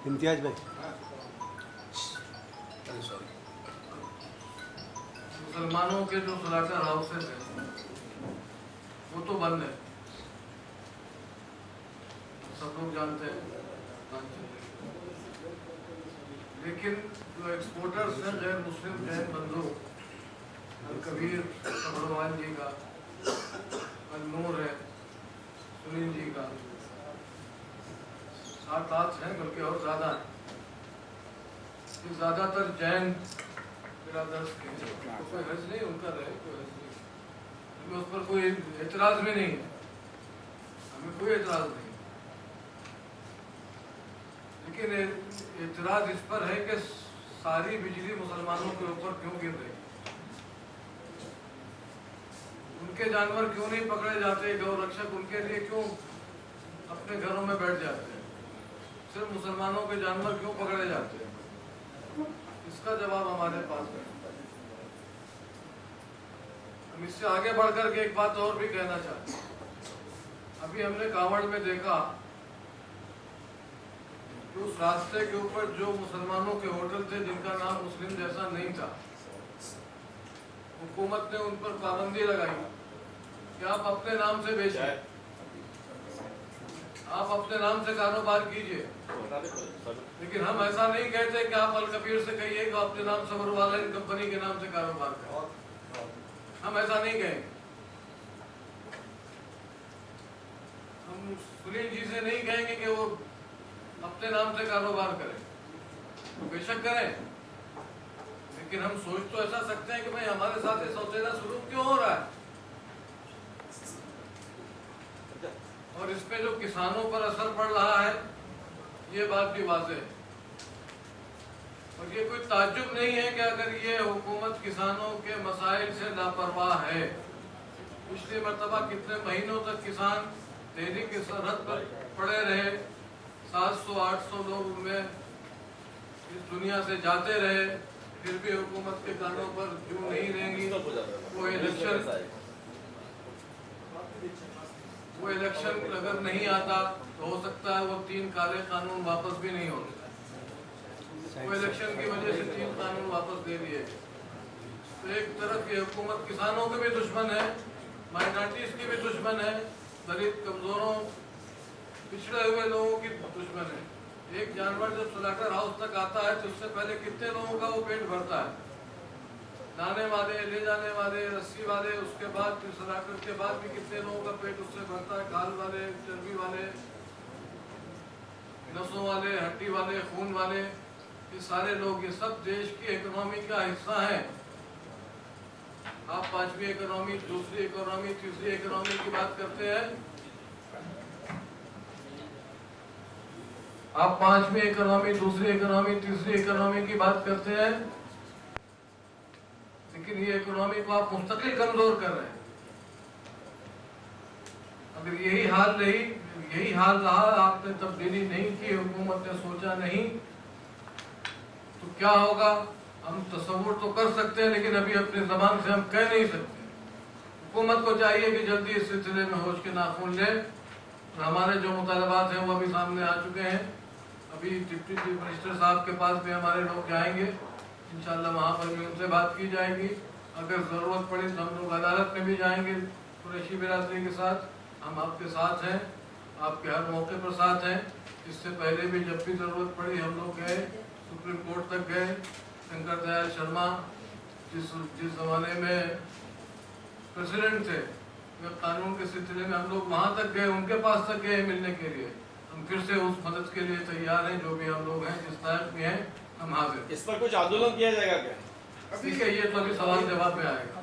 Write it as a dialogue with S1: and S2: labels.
S1: इम्तियाज भाई
S2: मुसलमानों के जो सुलाकर हाउसेस हैं वो तो बंद है, सब लोग जानते हैं। लेकिन जो एक्सपोर्टर्स हैं गैर मुस्लिम जैन बंधु, कबीर अग्रवाल जी का, नूर है, सुनील जी का, 7-8 हैं बल्कि और ज़्यादा है। ज़्यादातर जैन बिरादर्स के तो कोई हर्ज नहीं, उनका रहे कोई हर्ज नहीं, हमें उस पर कोई एतराज़ भी नहीं है, हमें कोई एतराज़ नहीं। लेकिन एतराज़ इस पर है कि सारी बिजली मुसलमानों के ऊपर क्यों गिर रही, उनके जानवर क्यों नहीं पकड़े जाते, गौ रक्षक उनके लिए क्यों अपने घरों में बैठ जाते हैं, सिर्फ मुसलमानों के जानवर क्यों पकड़े जाते हैं, इसका जवाब हमारे पास है। हम इससे आगे बढ़कर के एक बात और भी कहना चाहते हैं। अभी हमने कांवड़ में देखा कि उस रास्ते के ऊपर जो मुसलमानों के होटल थे जिनका नाम मुस्लिम जैसा नहीं था, हुकूमत ने उन पर पाबंदी लगाई कि आप अपने नाम से बेचिए, आप अपने नाम से कारोबार कीजिए। लेकिन हम ऐसा नहीं कहते कि आप अल कबीर से कहिए कि अपने नाम सबर वाला इन कंपनी के नाम से कारोबार करें, हम ऐसा नहीं कहेंगे। हम सुनील जी से नहीं कहेंगे कि वो अपने नाम से कारोबार करें, तो बेशक करें, लेकिन हम सोच तो ऐसा सकते हैं कि भाई हमारे साथ ये सौतेला शुरू क्यों हो रहा है, और इसमें जो किसानों पर असर पड़ रहा है ये बात भी वाज़ेह है। और ये कोई ताज्जुब नहीं है कि अगर ये हुकूमत किसानों के मसाइल से लापरवाह है। पिछली मरतबा कितने महीनों तक किसान देरी की सरहद पर पड़े रहे, 700-800 लोग उनमें इस दुनिया से जाते रहे, फिर भी हुकूमत के कानों पर क्यों नहीं रहेंगी। वो इलेक्शन अगर नहीं आता तो हो सकता है वो 3 काले कानून वापस भी नहीं होते, वो इलेक्शन की वजह से 3 कानून वापस दे दिए। तो एक तरफ ये हुकूमत किसानों के भी दुश्मन है, माइनॉरिटीज की भी दुश्मन है, दलित कमजोरों पिछड़े हुए लोगों की दुश्मन है। एक जानवर जब स्लॉटर हाउस तक आता है तो उससे पहले कितने लोगों का वो पेट भरता है, लाने वाले, ले जाने वाले, रस्सी वाले, उसके बाद फिर स्लॉटर के बाद भी कितने लोगों का पेट उससे भरता है, खाल वाले, चर्बी वाले, नसों वाले, हड्डी वाले, खून वाले, ये सारे लोग, ये सब देश की इकोनॉमी का हिस्सा है। आप 5वीं इकोनॉमी, दूसरी इकोनॉमी, तीसरी इकोनॉमी की बात करते हैं, आप 5वीं इकोनॉमी, दूसरी इकोनॉमी, तीसरी इकोनॉमी की बात करते हैं, लेकिन ये इकोनॉमी को आप मुस्तकिल कमजोर कर रहे हैं। अगर यही हाल रहा, आपने तब्दीली नहीं की, हुकूमत ने सोचा नहीं, तो क्या होगा हम तसव्वुर तो कर सकते हैं, लेकिन अभी अपनी ज़बान से हम कह नहीं सकते। हुकूमत को चाहिए कि जल्दी इस सिलसिले में होश के नाखून ले। हमारे जो मुतालबात हैं वो अभी सामने आ चुके हैं। अभी डिप्टी चीफ मिनिस्टर साहब के पास भी हमारे लोग जाएंगे, इंशाल्लाह वहाँ पर भी उनसे बात की जाएगी। अगर ज़रूरत पड़ी तो हम लोग अदालत में भी जाएंगे कुरैशी बिरादरी के साथ। हम आपके साथ हैं, आपके हर मौके पर साथ हैं। इससे पहले भी जब भी ज़रूरत पड़ी हम लोग गए, सुप्रीम कोर्ट तक गए। शंकर दयाल शर्मा जिस ज़माने में प्रेसिडेंट थे, कानून के सिलसिले में हम लोग वहाँ तक गए, उनके पास तक गए मिलने के लिए। हम फिर से उस मदद के लिए तैयार हैं, जो भी हम लोग हैं, जिस लायक भी हैं, हम हाजिर।
S3: इस पर कुछ आंदोलन किया जाएगा क्या?
S2: अभी कहिए तो अभी सवाल जवाब में आएगा।